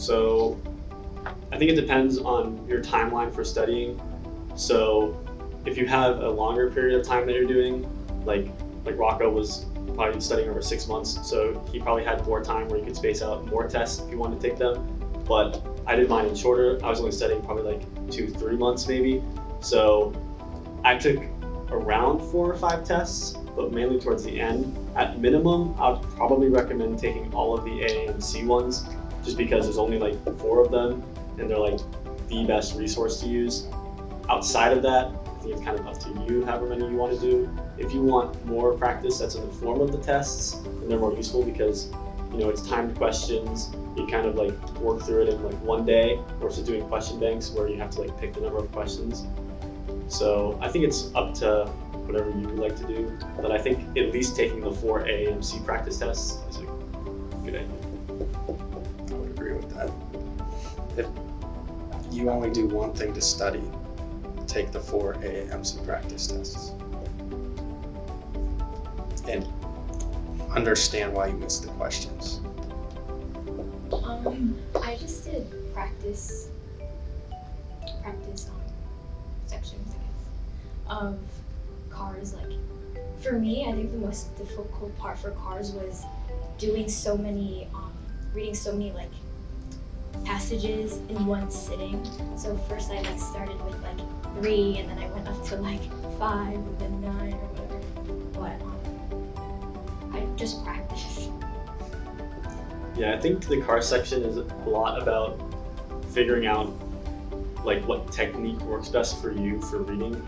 So I think it depends on your timeline for studying. So if you have a longer period of time that you're doing, like Rocco was probably studying over 6 months, so he probably had more time where you could space out more tests if you wanted to take them. But I did mine in shorter. I was only studying probably like 2-3 months maybe. So I took around 4 or 5 tests, but mainly towards the end. At minimum, I would probably recommend taking all of the A and C ones, just because there's only like 4 of them, and they're like the best resource to use. Outside of that, I think it's kind of up to you, however many you want to do. If you want more practice that's in the form of the tests, then they're more useful because, you know, it's timed questions. You kind of like work through it in like one day versus doing question banks where you have to like pick the number of questions. So I think it's up to whatever you would like to do, but I think at least taking the 4 A and C practice tests is a good idea. I would agree with that. If you only do one thing to study, take the 4 AAMC practice tests and understand why you missed the questions. I just did practice sections, I guess, of cars. Like, for me, I think the most difficult part for cars was doing so many, reading so many like passages in one sitting. So first I like started with like 3, and then I went up to like 5, and then 9 or whatever. But I just practiced. Yeah, I think the car section is a lot about figuring out like what technique works best for you for reading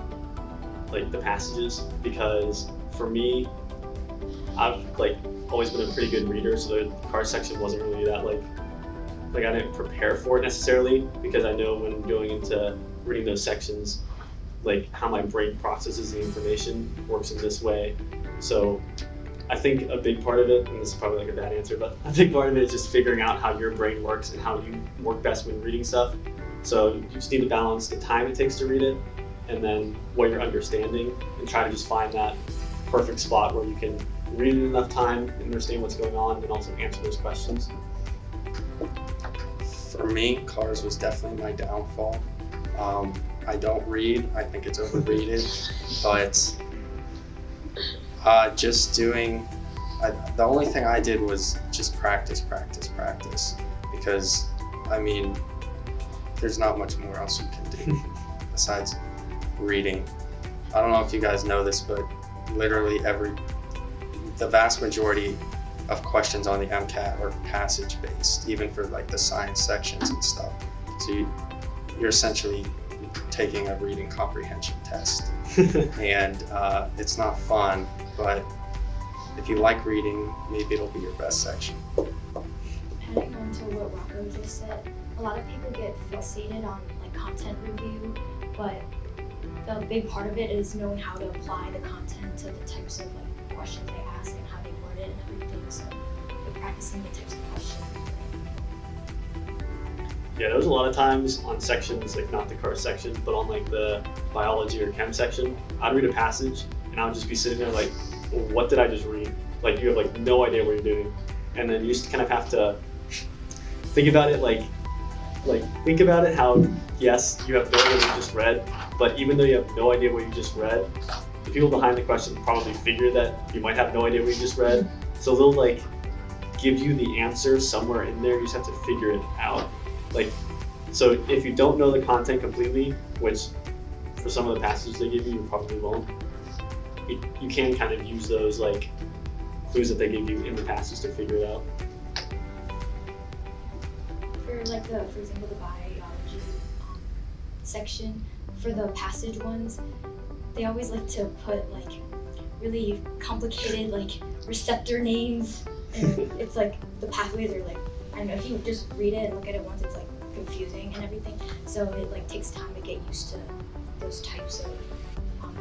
like the passages, because for me, I've like always been a pretty good reader, so the car section wasn't really that like I didn't prepare for it necessarily, because I know when going into reading those sections, like how my brain processes the information works in this way. So I think a big part of it, and this is probably like a bad answer, but a big part of it is just figuring out how your brain works and how you work best when reading stuff. So you just need to balance the time it takes to read it and then what you're understanding, and try to just find that perfect spot where you can read it in enough time and understand what's going on and also answer those questions. For me, cars was definitely my downfall. I don't read. I think it's overrated, but the only thing I did was just practice, because I mean, there's not much more else you can do besides reading. I don't know if you guys know this, but literally the vast majority of questions on the MCAT are passage based, even for like the science sections and stuff. So you're essentially taking a reading comprehension test. And it's not fun, but if you like reading, maybe it'll be your best section. Adding on to what Rocco just said, a lot of people get fixated on like content review, but the big part of it is knowing how to apply the content to the types of like questions they ask and how they word it and everything. So you're practicing the types of questions. Yeah, there was a lot of times on sections, like not the car section, but on like the biology or chem section, I'd read a passage and I would just be sitting there like, well, what did I just read? Like you have like no idea what you're doing. And then you just kind of have to think about it think about it how, yes, you have no idea what you just read, but even though you have no idea what you just read, the people behind the question probably figure that you might have no idea what you just read. So they'll like give you the answer somewhere in there, you just have to figure it out. So if you don't know the content completely, which for some of the passages they give you, you probably won't, you can kind of use those like clues that they give you in the passage to figure it out. For example, the biology section, for the passage ones, they always like to put like really complicated like receptor names, and it's like the pathways are like, I don't know, if you just read it and look at it once, it's like confusing and everything. So it like takes time to get used to those types of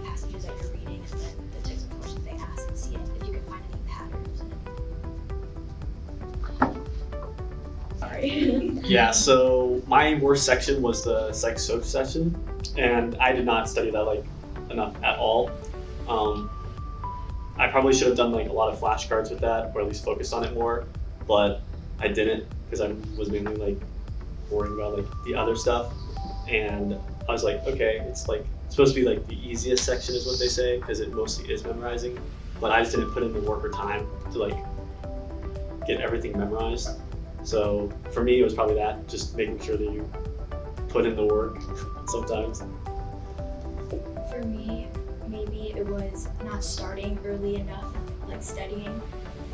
passages that you're reading, and then the types of questions they ask, and see if you can find any patterns. Sorry. Yeah, so my worst section was the psych-soc section, and I did not study that like enough at all. I probably should have done like a lot of flashcards with that, or at least focused on it more, but I didn't, because I was mainly like worrying about like the other stuff. And I was like, okay, it's like supposed to be like the easiest section is what they say because it mostly is memorizing. But I just didn't put in the work or time to like get everything memorized. So for me, it was probably that, just making sure that you put in the work sometimes. For me, maybe it was not starting early enough, like studying,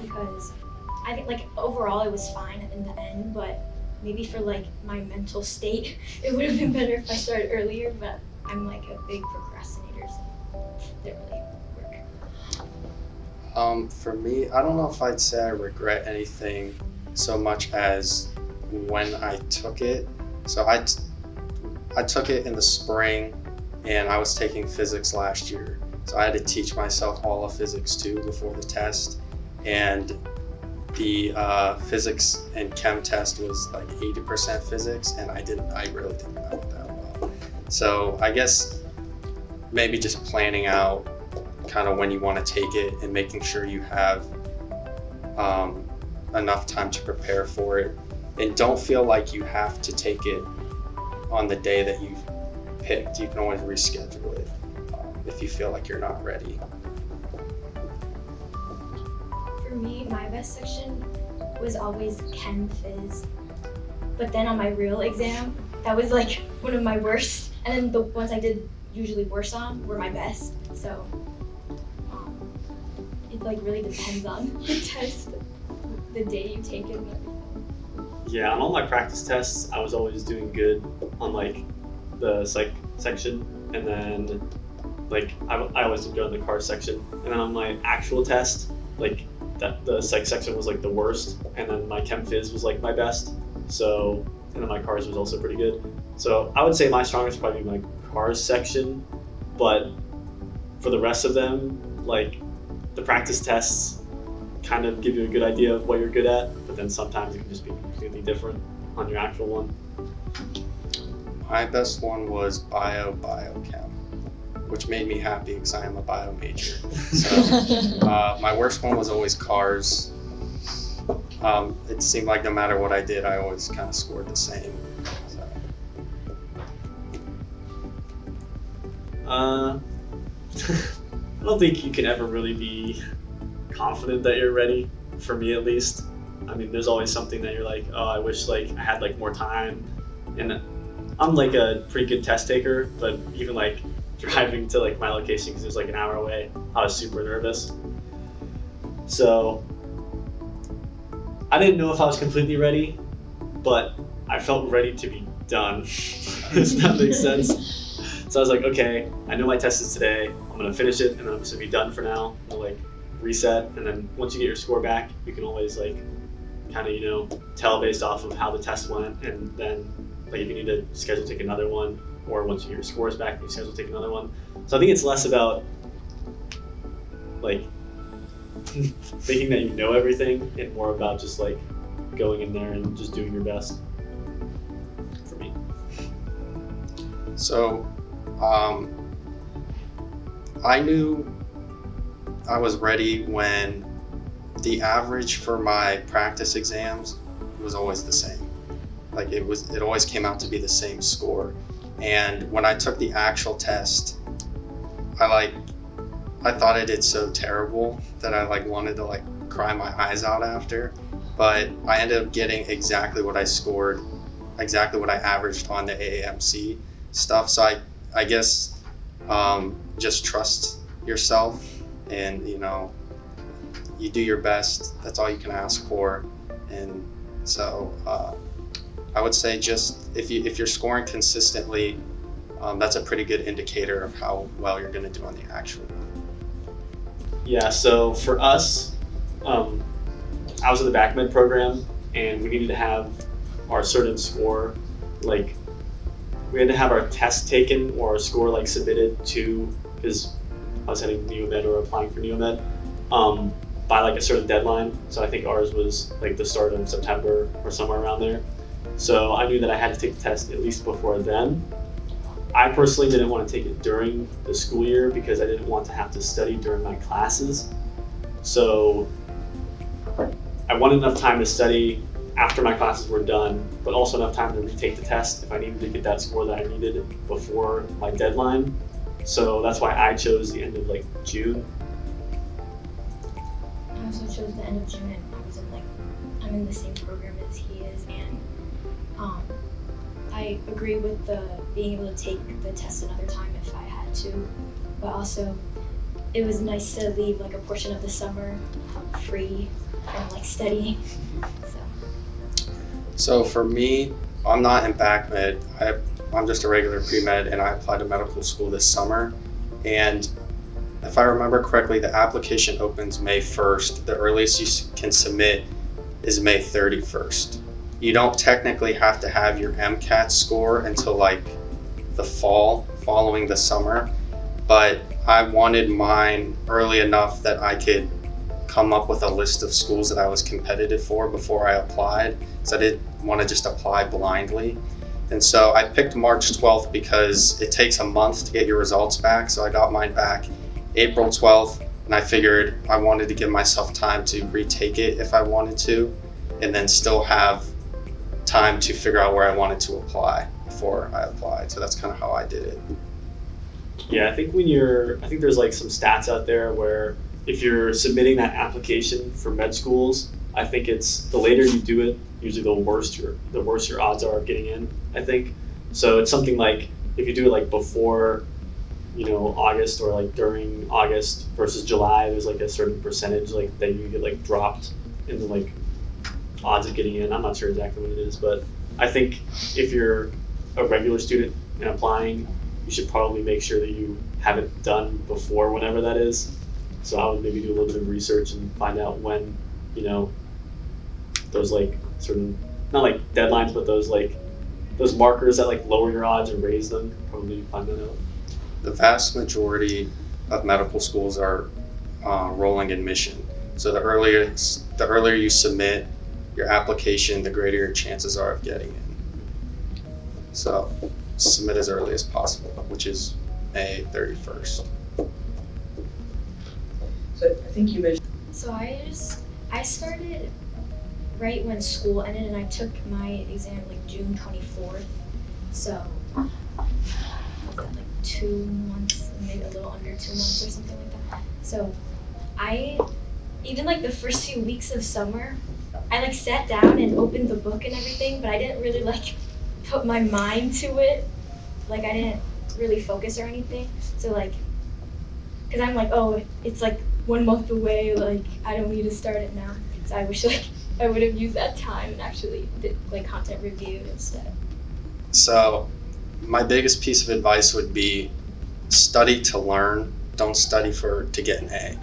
because I think like overall it was fine in the end, but maybe for like my mental state, it would have been better if I started earlier, but I'm like a big procrastinator, so it didn't really work. For me, I don't know if I'd say I regret anything so much as when I took it. So I took it in the spring, and I was taking physics last year. So I had to teach myself all of physics 2 before the test, and the physics and chem test was like 80% physics, and I really didn't know it that well. So I guess maybe just planning out kind of when you want to take it and making sure you have enough time to prepare for it, and don't feel like you have to take it on the day that you've picked. You can always reschedule it if you feel like you're not ready. For me, my best section was always Chem Phys. But then on my real exam, that was like one of my worst. And then the ones I did usually worse on were my best. So it like really depends on the test, the day you take it and everything. Yeah, on all my practice tests, I was always doing good on like the psych section, and then like I always did good on the car section, and then on my actual test, like that the psych section was like the worst, and then my chem phys was like my best. So, and then my cars was also pretty good. So I would say my strongest would probably be my cars section, but for the rest of them, like the practice tests kind of give you a good idea of what you're good at, but then sometimes it can just be completely different on your actual one. My best one was biochem, which made me happy because I am a bio major. So my worst one was always cars. It seemed like no matter what I did, I always kind of scored the same. So. I don't think you can ever really be confident that you're ready, for me at least. I mean, there's always something that you're like, oh, I wish like I had like more time. And I'm like a pretty good test taker, but even like driving to like my location, because it was like an hour away, I was super nervous. So I didn't know if I was completely ready, but I felt ready to be done. Does that make sense? So I was like, okay, I know my test is today. I'm gonna finish it, and then I'm just gonna be done for now. I'm gonna like reset, and then once you get your score back, you can always like kind of tell based off of how the test went, and then like if you need to schedule take another one, or once you get your scores back, you schedule take another one. So I think it's less about like thinking that you know everything, and more about just like going in there and just doing your best. For me. So, I knew I was ready when the average for my practice exams was always the same. Like it always came out to be the same score. And when I took the actual test, I thought I did so terrible that I like wanted to like cry my eyes out after. But I ended up getting exactly what I scored, exactly what I averaged on the AAMC stuff. So I guess just trust yourself, and you do your best. That's all you can ask for. And so I would say just if you're scoring consistently, that's a pretty good indicator of how well you're going to do on the actual one. Yeah, so for us, I was in the back med program, and we needed to have our certain score, like we had to have our test taken or our score like submitted to, because I was heading neomed or applying for neomed, by like a certain deadline. So I think ours was like the start of September or somewhere around there. So I knew that I had to take the test at least before then. I personally didn't want to take it during the school year because I didn't want to have to study during my classes. So I wanted enough time to study after my classes were done, but also enough time to retake the test if I needed to get that score that I needed before my deadline. So that's why I chose the end of like June. I also chose the end of June, and I'm in the same program as he is, and I agree with the being able to take the test another time if I had to, but also it was nice to leave like a portion of the summer free from like studying. So for me, I'm not in back med. I'm just a regular pre-med, and I applied to medical school this summer. And if I remember correctly, the application opens May 1st. The earliest you can submit is May 31st. You don't technically have to have your MCAT score until like the fall following the summer, but I wanted mine early enough that I could come up with a list of schools that I was competitive for before I applied, so I didn't want to just apply blindly. And so I picked March 12th because it takes a month to get your results back, so I got mine back April 12th, and I figured I wanted to give myself time to retake it if I wanted to, and then still have time to figure out where I wanted to apply before I applied. So that's kind of how I did it. Yeah, I think there's like some stats out there where if you're submitting that application for med schools, I think it's the later you do it, usually the worse your odds are of getting in, I think. So it's something like if you do it like before, August or like during August versus July, there's like a certain percentage like that you get like dropped in the like odds of getting in. I'm not sure exactly what it is, but I think if you're a regular student and applying, you should probably make sure that you have it done before whenever that is. So I would maybe do a little bit of research and find out when, those like certain, not like deadlines, but those markers that like lower your odds or raise them, probably find that out. The vast majority of medical schools are rolling admission. So the earlier you submit your application, the greater your chances are of getting in. So submit as early as possible, which is May 31st. So I think you mentioned. So I started right when school ended, and I took my exam like June 24th. So was that like 2 months, maybe a little under 2 months or something like that. So I even like the first few weeks of summer, I like sat down and opened the book and everything, but I didn't really like put my mind to it. Like I didn't really focus or anything. So like, cause I'm like, oh, it's like 1 month away. Like I don't need to start it now. So I wish like I would have used that time and actually did like content review instead. So my biggest piece of advice would be study to learn. Don't study to get an A.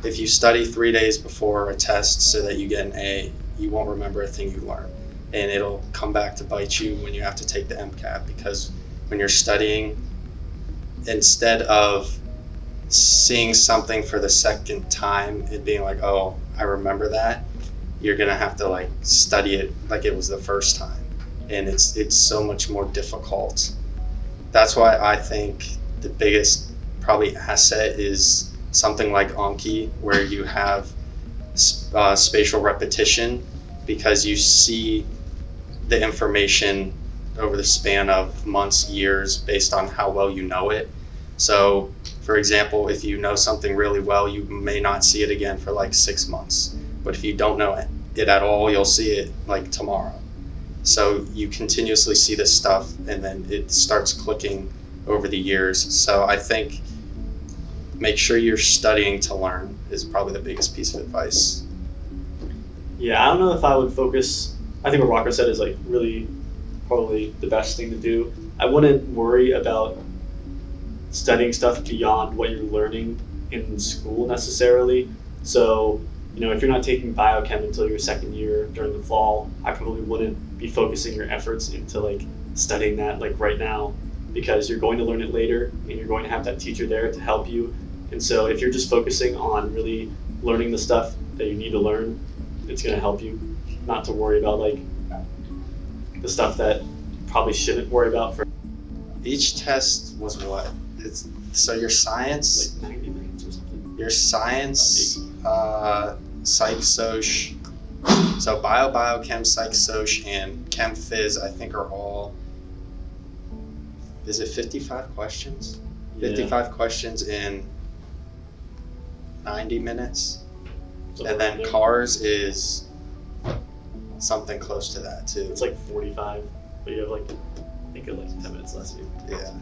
If you study 3 days before a test so that you get an A, you won't remember a thing you learned. And it'll come back to bite you when you have to take the MCAT, because when you're studying, instead of seeing something for the second time and being like, oh, I remember that, you're gonna have to like study it like it was the first time. And it's so much more difficult. That's why I think the biggest probably asset is something like Anki, where you have spatial repetition, because you see the information over the span of months, years, based on how well you know it. So, for example, if you know something really well, you may not see it again for like 6 months. But if you don't know it at all, you'll see it like tomorrow. So you continuously see this stuff, and then it starts clicking over the years. So I think make sure you're studying to learn is probably the biggest piece of advice. Yeah, I don't know if I would focus. I think what Rocco said is like really probably the best thing to do. I wouldn't worry about studying stuff beyond what you're learning in school necessarily. So, if you're not taking biochem until your second year during the fall, I probably wouldn't be focusing your efforts into like studying that like right now, because you're going to learn it later and you're going to have that teacher there to help you. And so if you're just focusing on really learning the stuff that you need to learn, it's going to help you not to worry about like the stuff that you probably shouldn't worry about. For each test was what? So your science, like 90 minutes or something. Your science, psych, soc, So bio, biochem, psych, soc, and chem phys, I think are all, is it 55 questions? Yeah. 55 questions in 90 minutes. Somewhere And then around there. cars is something close to that too. It's like 45, but you have like, I think like 10 minutes less. Yeah.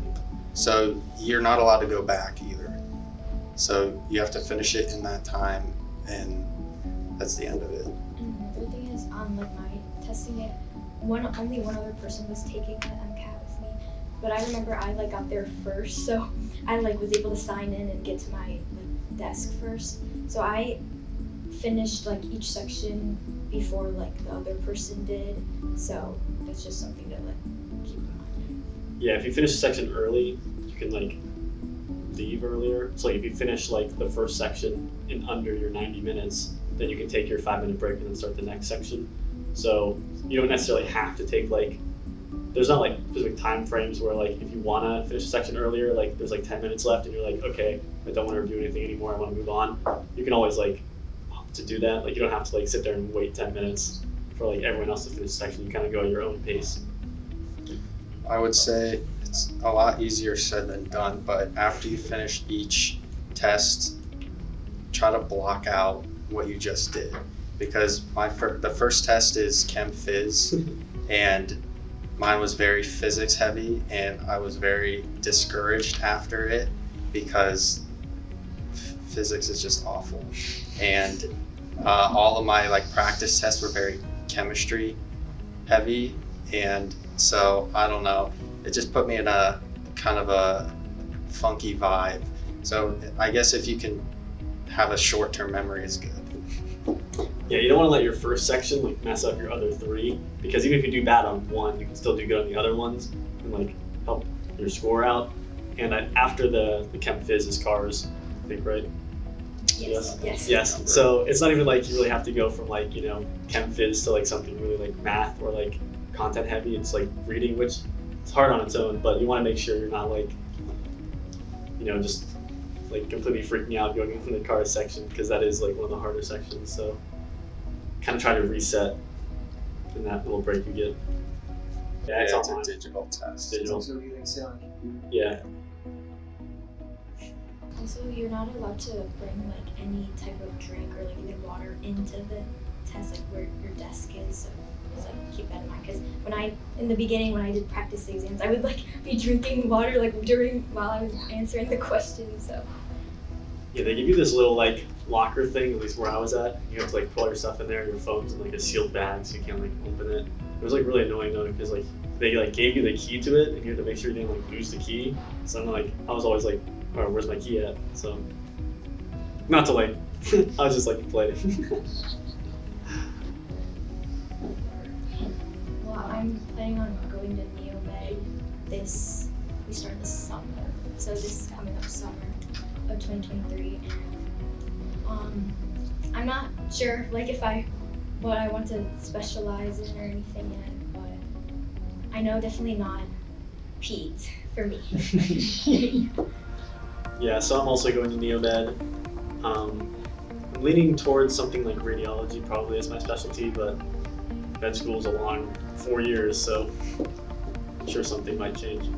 So you're not allowed to go back either. So you have to finish it in that time, and that's the end of it. And the other thing is, like my testing it, only one other person was taking the MCAT with me, but I remember I like got there first, so I like was able to sign in and get to my like desk first. So I finished like each section before like the other person did. So that's just something to like keep in mind. Yeah, if you finish a section early, you can like leave earlier. So like if you finish like the first section in under your 90 minutes, then you can take your 5-minute break and then start the next section. So you don't necessarily have to take like, there's not like specific time frames where like if you want to finish a section earlier, like there's like 10 minutes left and you're like, okay, I don't want to do anything anymore, I want to move on. You can always like opt to do that. Like you don't have to like sit there and wait 10 minutes for like everyone else to finish a section. You kind of go at your own pace. I would say it's a lot easier said than done, but after you finish each test, try to block out what you just did. Because the first test is chem phys, and mine was very physics heavy, and I was very discouraged after it because physics is just awful. And all of my like practice tests were very chemistry heavy, and so I don't know, it just put me in a kind of a funky vibe. So I guess if you can have a short-term memory, it's good. Yeah, you don't want to let your first section like mess up your other 3, because even if you do bad on one, you can still do good on the other ones and like help your score out. And after the chem phys is cars, I think, right? Yes. So it's not even like you really have to go from like, you know, chem phys to like something really like math or like content heavy. It's like reading, which it's hard on its own, but you want to make sure you're not like, you know, just like completely freaking out going into the cars section, because that is like one of the harder sections. So kind of try to reset in that little break you get. Yeah, it's a online. digital test. Digital. Also, you can sit on computer. Yeah. Also, you're not allowed to bring like any type of drink or like even water into the test, like where your desk is. So just like keep that in mind, because in the beginning when I did practice exams, I would like be drinking water like while I was answering the questions. So Yeah, they give you this little like locker thing, at least where I was at. You have to like put all your stuff in there, your phone's in like a sealed bag, so you can't like open it. It was like really annoying though, because like they like gave you the key to it, and you had to make sure you didn't like lose the key. So I'm like, I was always like, oh, where's my key at? So not to like, I was just like playing. well, I'm planning on going to Neomed we start this summer. So this coming up summer of 2023, and I'm not sure like what I want to specialize in or anything yet, but I know definitely not PEDS for me. Yeah, so I'm also going to Neomed. I'm leaning towards something like radiology probably as my specialty, but med school's a long 4 years, so I'm sure something might change.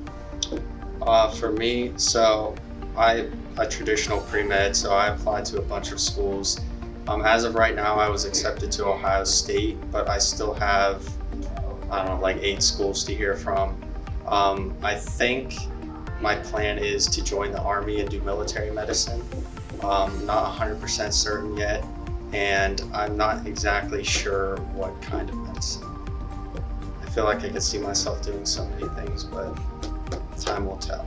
For me, so I'm a traditional pre-med, so I applied to a bunch of schools. As of right now, I was accepted to Ohio State, but I still have, I don't know, like 8 schools to hear from. I think my plan is to join the Army and do military medicine. Not 100% certain yet, and I'm not exactly sure what kind of medicine. I feel like I could see myself doing so many things, but time will tell.